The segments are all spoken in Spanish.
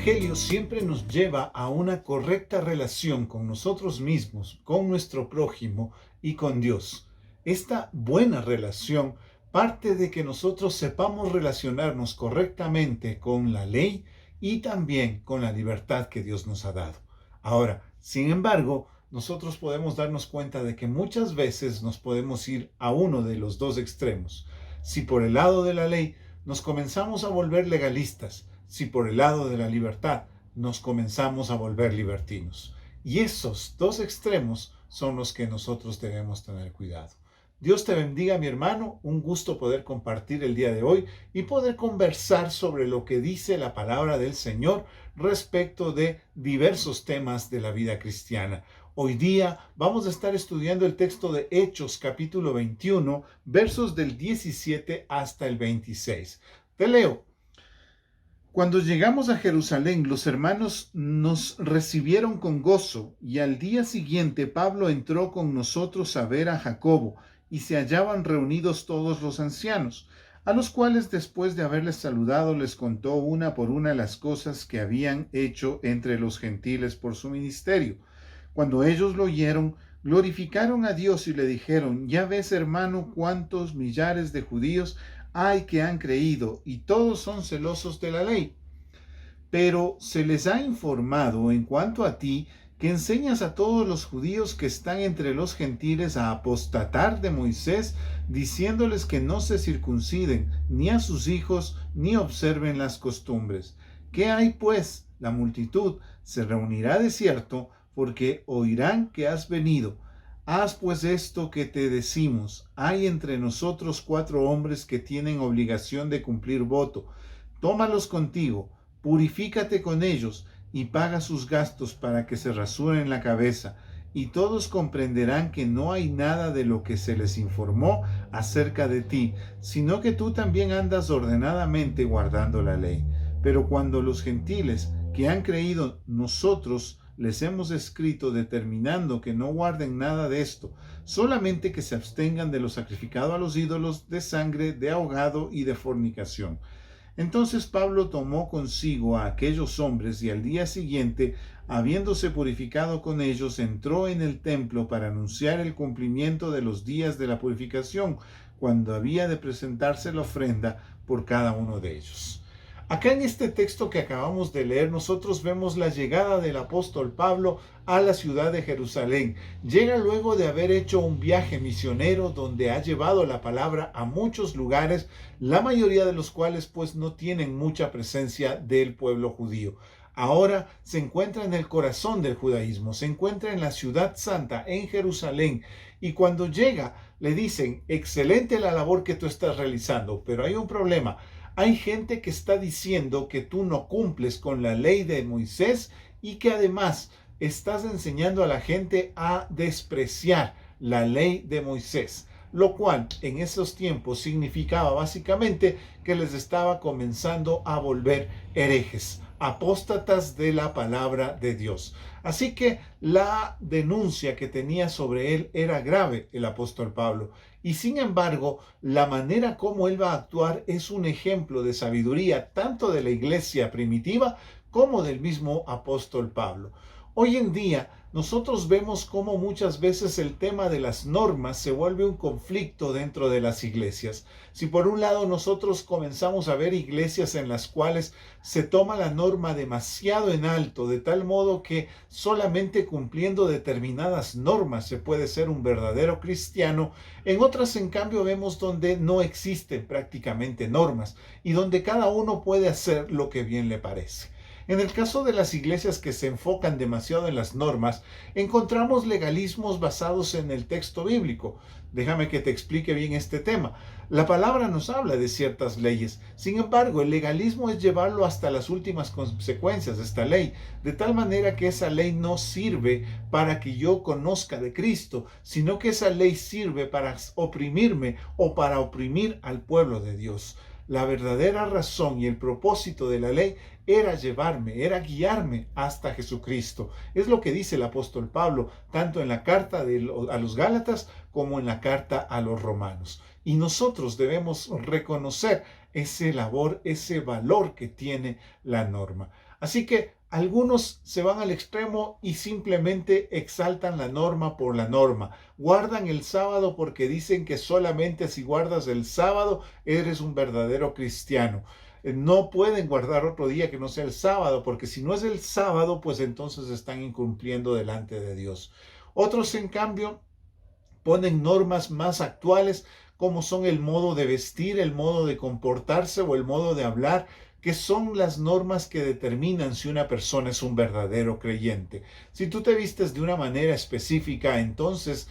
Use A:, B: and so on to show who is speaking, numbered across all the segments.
A: Evangelio siempre nos lleva a una correcta relación con nosotros mismos, con nuestro prójimo y con Dios. Esta buena relación parte de que nosotros sepamos relacionarnos correctamente con la ley y también con la libertad que Dios nos ha dado. Ahora, sin embargo, nosotros podemos darnos cuenta de que muchas veces nos podemos ir a uno de los dos extremos. Si por el lado de la ley nos comenzamos a volver legalistas, si por el lado de la libertad nos comenzamos a volver libertinos. Y esos dos extremos son los que nosotros debemos tener cuidado. Dios te bendiga, mi hermano. Un gusto poder compartir el día de hoy y poder conversar sobre lo que dice la palabra del Señor respecto de diversos temas de la vida cristiana. Hoy día vamos a estar estudiando el texto de Hechos capítulo 21, versos del 17 hasta el 26. Te leo. Cuando llegamos a Jerusalén, los hermanos nos recibieron con gozo, y al día siguiente Pablo entró con nosotros a ver a Jacobo, y se hallaban reunidos todos los ancianos, a los cuales después de haberles saludado les contó una por una las cosas que habían hecho entre los gentiles por su ministerio. Cuando ellos lo oyeron, glorificaron a Dios y le dijeron: ya ves, hermano, cuántos millares de judíos hay que han creído, y todos son celosos de la ley. Pero se les ha informado en cuanto a ti, que enseñas a todos los judíos que están entre los gentiles a apostatar de Moisés, diciéndoles que no se circunciden, ni a sus hijos, ni observen las costumbres. ¿Qué hay pues? La multitud se reunirá de cierto, porque oirán que has venido. Haz pues esto que te decimos. Hay entre nosotros 4 hombres que tienen obligación de cumplir voto. Tómalos contigo, purifícate con ellos y paga sus gastos para que se rasuren la cabeza, y todos comprenderán que no hay nada de lo que se les informó acerca de ti, sino que tú también andas ordenadamente guardando la ley. Pero cuando los gentiles que han creído, nosotros les hemos escrito determinando que no guarden nada de esto, solamente que se abstengan de lo sacrificado a los ídolos, de sangre, de ahogado y de fornicación. Entonces Pablo tomó consigo a aquellos hombres y al día siguiente, habiéndose purificado con ellos, entró en el templo para anunciar el cumplimiento de los días de la purificación, cuando había de presentarse la ofrenda por cada uno de ellos. Acá en este texto que acabamos de leer, nosotros vemos la llegada del apóstol Pablo a la ciudad de Jerusalén. Llega luego de haber hecho un viaje misionero donde ha llevado la palabra a muchos lugares, la mayoría de los cuales pues no tienen mucha presencia del pueblo judío. Ahora se encuentra en el corazón del judaísmo, se encuentra en la ciudad santa, en Jerusalén, y cuando llega le dicen: excelente la labor que tú estás realizando, pero hay un problema. Hay gente que está diciendo que tú no cumples con la ley de Moisés y que además estás enseñando a la gente a despreciar la ley de Moisés, lo cual en esos tiempos significaba básicamente que les estaba comenzando a volver herejes, apóstatas de la palabra de Dios. Así que la denuncia que tenía sobre él era grave el apóstol Pablo. Y sin embargo, la manera como él va a actuar es un ejemplo de sabiduría tanto de la iglesia primitiva como del mismo apóstol Pablo. Hoy en día nosotros vemos cómo muchas veces el tema de las normas se vuelve un conflicto dentro de las iglesias. Si por un lado nosotros comenzamos a ver iglesias en las cuales se toma la norma demasiado en alto, de tal modo que solamente cumpliendo determinadas normas se puede ser un verdadero cristiano, en otras en cambio vemos donde no existen prácticamente normas y donde cada uno puede hacer lo que bien le parece. En el caso de las iglesias que se enfocan demasiado en las normas, encontramos legalismos basados en el texto bíblico. Déjame que te explique bien este tema. La palabra nos habla de ciertas leyes. Sin embargo, el legalismo es llevarlo hasta las últimas consecuencias de esta ley, de tal manera que esa ley no sirve para que yo conozca de Cristo, sino que esa ley sirve para oprimirme o para oprimir al pueblo de Dios. La verdadera razón y el propósito de la ley era llevarme, era guiarme hasta Jesucristo. Es lo que dice el apóstol Pablo, tanto en la carta a los Gálatas como en la carta a los Romanos. Y nosotros debemos reconocer ese labor, ese valor que tiene la norma. Así que algunos se van al extremo y simplemente exaltan la norma por la norma. Guardan el sábado porque dicen que solamente si guardas el sábado eres un verdadero cristiano. No pueden guardar otro día que no sea el sábado, porque si no es el sábado, pues entonces están incumpliendo delante de Dios. Otros, en cambio, ponen normas más actuales como son el modo de vestir, el modo de comportarse o el modo de hablar, que son las normas que determinan si una persona es un verdadero creyente. Si tú te vistes de una manera específica, entonces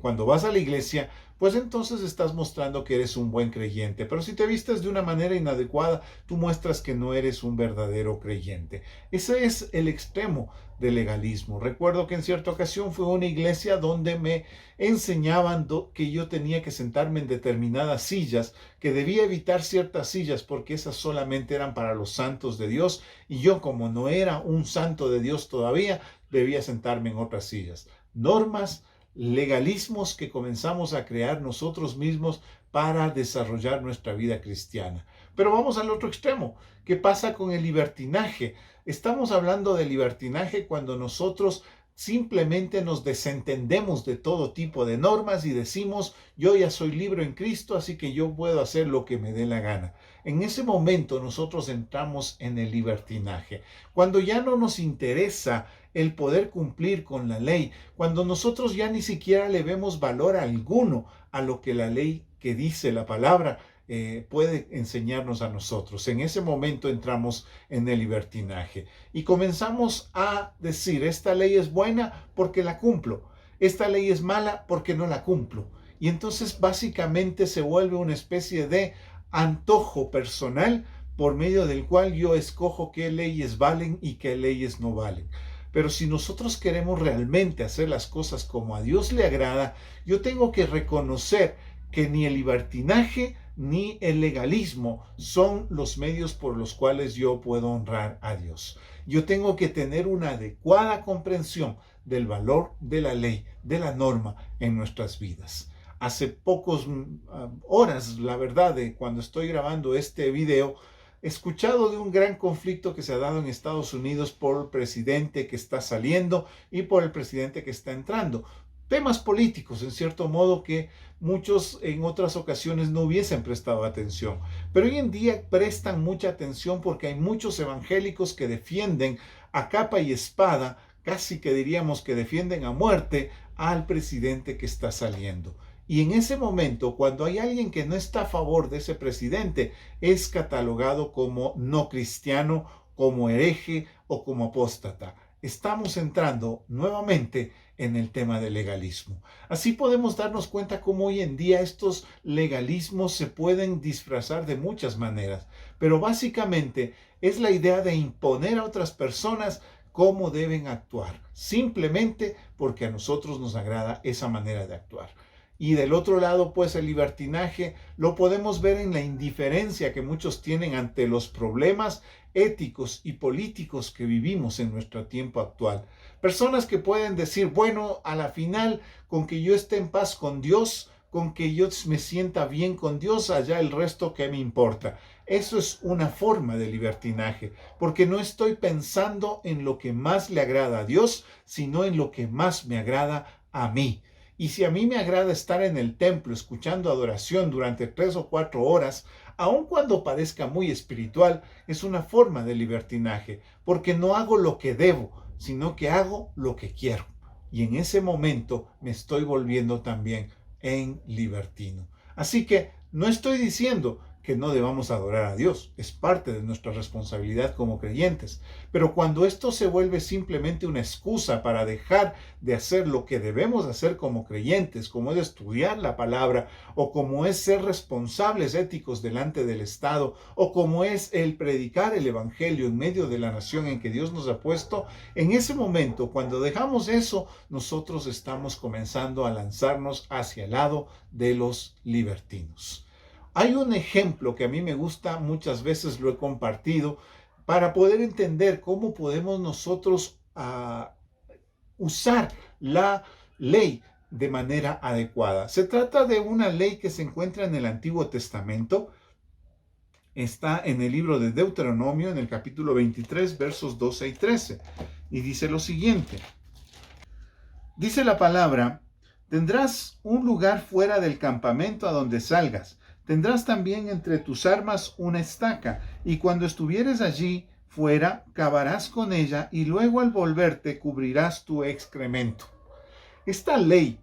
A: cuando vas a la iglesia, pues entonces estás mostrando que eres un buen creyente. Pero si te vistes de una manera inadecuada, tú muestras que no eres un verdadero creyente. Ese es el extremo del legalismo. Recuerdo que en cierta ocasión fue a una iglesia donde me enseñaban que yo tenía que sentarme en determinadas sillas, que debía evitar ciertas sillas porque esas solamente eran para los santos de Dios y yo, como no era un santo de Dios todavía, debía sentarme en otras sillas. Normas, legalismos que comenzamos a crear nosotros mismos para desarrollar nuestra vida cristiana. Pero vamos al otro extremo. ¿Qué pasa con el libertinaje? Estamos hablando de libertinaje cuando nosotros simplemente nos desentendemos de todo tipo de normas y decimos, yo ya soy libre en Cristo, así que yo puedo hacer lo que me dé la gana. En ese momento nosotros entramos en el libertinaje. Cuando ya no nos interesa el poder cumplir con la ley, cuando nosotros ya ni siquiera le vemos valor alguno a lo que la ley que dice la palabra puede enseñarnos a nosotros. En ese momento entramos en el libertinaje y comenzamos a decir, esta ley es buena porque la cumplo, esta ley es mala porque no la cumplo. Y entonces básicamente se vuelve una especie de antojo personal por medio del cual yo escojo qué leyes valen y qué leyes no valen. Pero si nosotros queremos realmente hacer las cosas como a Dios le agrada, yo tengo que reconocer que ni el libertinaje ni el legalismo son los medios por los cuales yo puedo honrar a Dios. Yo tengo que tener una adecuada comprensión del valor de la ley, de la norma en nuestras vidas. Hace pocas horas, la verdad, de cuando estoy grabando este video, he escuchado de un gran conflicto que se ha dado en Estados Unidos por el presidente que está saliendo y por el presidente que está entrando. Temas políticos, en cierto modo, que muchos en otras ocasiones no hubiesen prestado atención. Pero hoy en día prestan mucha atención porque hay muchos evangélicos que defienden a capa y espada, casi que diríamos que defienden a muerte al presidente que está saliendo. Y en ese momento, cuando hay alguien que no está a favor de ese presidente, es catalogado como no cristiano, como hereje o como apóstata. Estamos entrando nuevamente en el tema del legalismo. Así podemos darnos cuenta cómo hoy en día estos legalismos se pueden disfrazar de muchas maneras, pero básicamente es la idea de imponer a otras personas cómo deben actuar, simplemente porque a nosotros nos agrada esa manera de actuar. Y del otro lado, pues el libertinaje lo podemos ver en la indiferencia que muchos tienen ante los problemas éticos y políticos que vivimos en nuestro tiempo actual. Personas que pueden decir, bueno, a la final, con que yo esté en paz con Dios, con que yo me sienta bien con Dios, allá el resto que me importa. Eso es una forma de libertinaje, porque no estoy pensando en lo que más le agrada a Dios, sino en lo que más me agrada a mí. Y si a mí me agrada estar en el templo escuchando adoración durante 3 o 4 horas, aun cuando parezca muy espiritual, es una forma de libertinaje, porque no hago lo que debo, sino que hago lo que quiero. Y en ese momento me estoy volviendo también en libertino. Así que no estoy diciendo que no debamos adorar a Dios, es parte de nuestra responsabilidad como creyentes. Pero cuando esto se vuelve simplemente una excusa para dejar de hacer lo que debemos hacer como creyentes, como es estudiar la palabra, o como es ser responsables éticos delante del Estado, o como es el predicar el Evangelio en medio de la nación en que Dios nos ha puesto, en ese momento, cuando dejamos eso, nosotros estamos comenzando a lanzarnos hacia el lado de los libertinos. Hay un ejemplo que a mí me gusta, muchas veces lo he compartido, para poder entender cómo podemos nosotros usar la ley de manera adecuada. Se trata de una ley que se encuentra en el Antiguo Testamento, está en el libro de Deuteronomio, en el capítulo 23, versos 12 y 13. Y dice lo siguiente. Dice la palabra: tendrás un lugar fuera del campamento a donde salgas. Tendrás también entre tus armas una estaca, y cuando estuvieres allí fuera, cavarás con ella, y luego al volverte cubrirás tu excremento. Esta ley,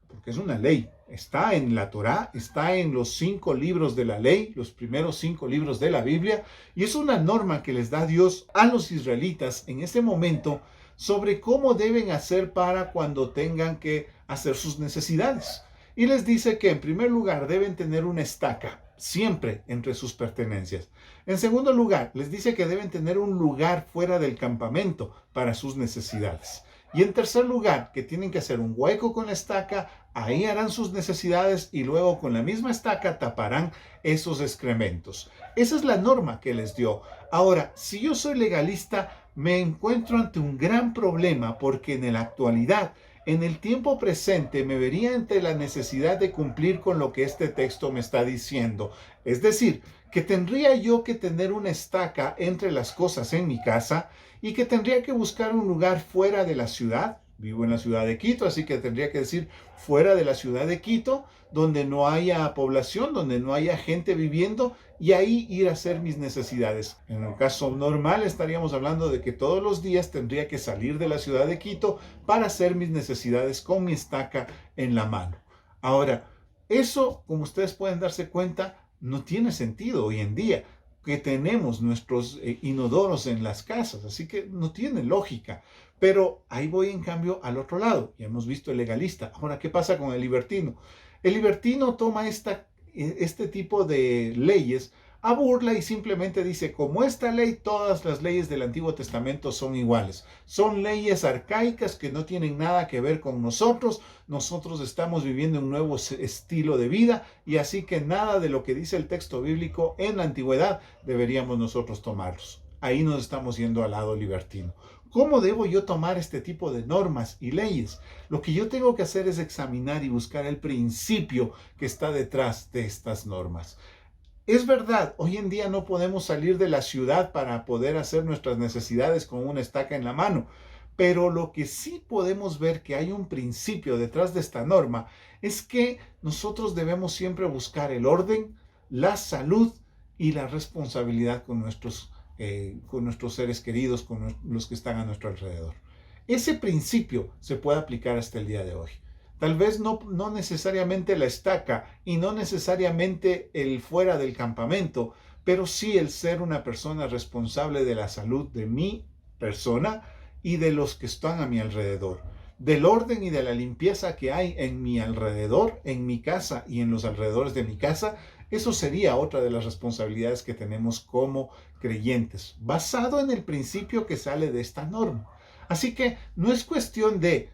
A: porque es una ley, está en la Torá, está en los 5 libros de la ley, los primeros 5 libros de la Biblia, y es una norma que les da Dios a los israelitas en ese momento sobre cómo deben hacer para cuando tengan que hacer sus necesidades. Y les dice que en primer lugar deben tener una estaca siempre entre sus pertenencias. En segundo lugar, les dice que deben tener un lugar fuera del campamento para sus necesidades. Y en tercer lugar, que tienen que hacer un hueco con la estaca, ahí harán sus necesidades y luego con la misma estaca taparán esos excrementos. Esa es la norma que les dio. Ahora, si yo soy legalista, me encuentro ante un gran problema porque en la actualidad, en el tiempo presente, me vería ante la necesidad de cumplir con lo que este texto me está diciendo. Es decir, que tendría yo que tener una estaca entre las cosas en mi casa y que tendría que buscar un lugar fuera de la ciudad. Vivo en la ciudad de Quito, así que tendría que decir fuera de la ciudad de Quito, donde no haya población, donde no haya gente viviendo, y ahí ir a hacer mis necesidades. En el caso normal estaríamos hablando de que todos los días tendría que salir de la ciudad de Quito para hacer mis necesidades con mi estaca en la mano. Ahora, eso, como ustedes pueden darse cuenta, no tiene sentido hoy en día, que tenemos nuestros inodoros en las casas, así que no tiene lógica. Pero ahí voy en cambio al otro lado. Ya hemos visto el legalista. Ahora, ¿qué pasa con el libertino? El libertino toma este tipo de leyes a burla y simplemente dice, como esta ley, todas las leyes del Antiguo Testamento son iguales. Son leyes arcaicas que no tienen nada que ver con nosotros. Nosotros estamos viviendo un nuevo estilo de vida y así que nada de lo que dice el texto bíblico en la antigüedad deberíamos nosotros tomarlos. Ahí nos estamos yendo al lado libertino. ¿Cómo debo yo tomar este tipo de normas y leyes? Lo que yo tengo que hacer es examinar y buscar el principio que está detrás de estas normas. Es verdad, hoy en día no podemos salir de la ciudad para poder hacer nuestras necesidades con una estaca en la mano, pero lo que sí podemos ver que hay un principio detrás de esta norma es que nosotros debemos siempre buscar el orden, la salud y la responsabilidad con nuestros seres queridos, con los que están a nuestro alrededor. Ese principio se puede aplicar hasta el día de hoy. Tal vez no necesariamente la estaca y no necesariamente el fuera del campamento, pero sí el ser una persona responsable de la salud de mi persona y de los que están a mi alrededor, del orden y de la limpieza que hay en mi alrededor, en mi casa y en los alrededores de mi casa. Eso sería otra de las responsabilidades que tenemos como creyentes, basado en el principio que sale de esta norma. Así que no es cuestión de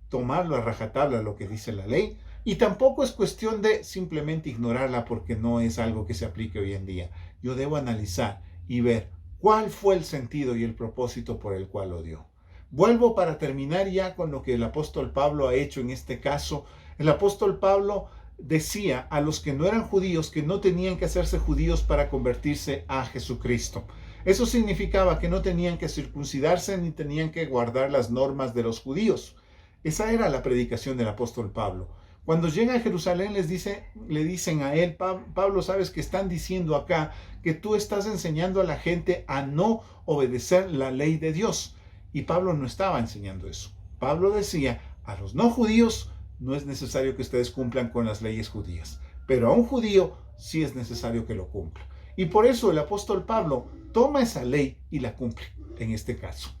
A: tomarlo a rajatabla lo que dice la ley, y tampoco es cuestión de simplemente ignorarla porque no es algo que se aplique hoy en día. Yo debo analizar y ver cuál fue el sentido y el propósito por el cual lo dio. Vuelvo para terminar ya con lo que el apóstol Pablo ha hecho en este caso. El apóstol Pablo decía a los que no eran judíos que no tenían que hacerse judíos para convertirse a Jesucristo. Eso significaba que no tenían que circuncidarse ni tenían que guardar las normas de los judíos. Esa era la predicación del apóstol Pablo. Cuando llega a Jerusalén le dicen a él, Pablo, sabes que están diciendo acá que tú estás enseñando a la gente a no obedecer la ley de Dios. Y Pablo no estaba enseñando eso. Pablo decía, a los no judíos no es necesario que ustedes cumplan con las leyes judías, pero a un judío sí es necesario que lo cumpla. Y por eso el apóstol Pablo toma esa ley y la cumple en este caso.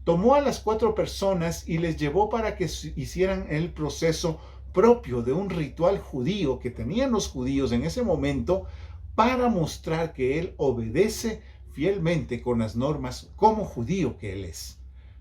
A: Tomó a las 4 personas y les llevó para que hicieran el proceso propio de un ritual judío que tenían los judíos en ese momento para mostrar que él obedece fielmente con las normas como judío que él es.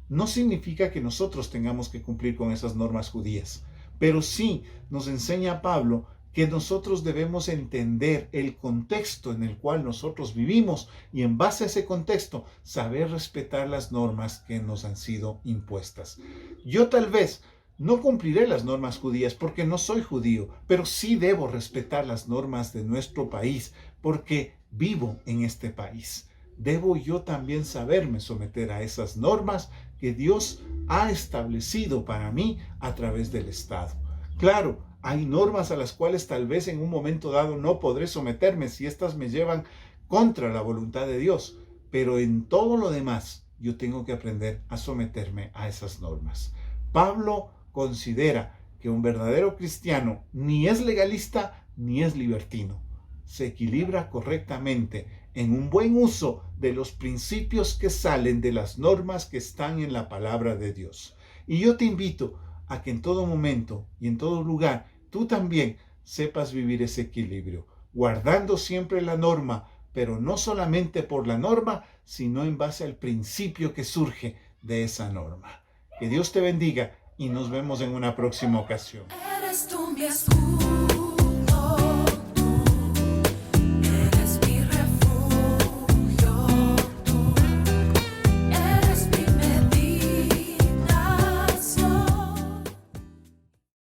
A: No significa que nosotros tengamos que cumplir con esas normas judías, pero sí nos enseña Pablo que nosotros debemos entender el contexto en el cual nosotros vivimos y en base a ese contexto saber respetar las normas que nos han sido impuestas. Yo tal vez No cumpliré las normas judías porque no soy judío, pero sí debo respetar las normas de nuestro país porque vivo en este país. Debo yo también saberme someter a esas normas que Dios ha establecido para mí a través del Estado. Claro, hay normas a las cuales tal vez en un momento dado no podré someterme si éstas me llevan contra la voluntad de Dios, pero en todo lo demás yo tengo que aprender a someterme a esas normas. Pablo considera que un verdadero cristiano ni es legalista ni es libertino. Se equilibra correctamente en un buen uso de los principios que salen de las normas que están en la palabra de Dios. Y yo te invito a que en todo momento y en todo lugar tú también sepas vivir ese equilibrio, guardando siempre la norma, pero no solamente por la norma, sino en base al principio que surge de esa norma. Que Dios te bendiga y nos vemos en una próxima ocasión.
B: Eres tú mi escudo.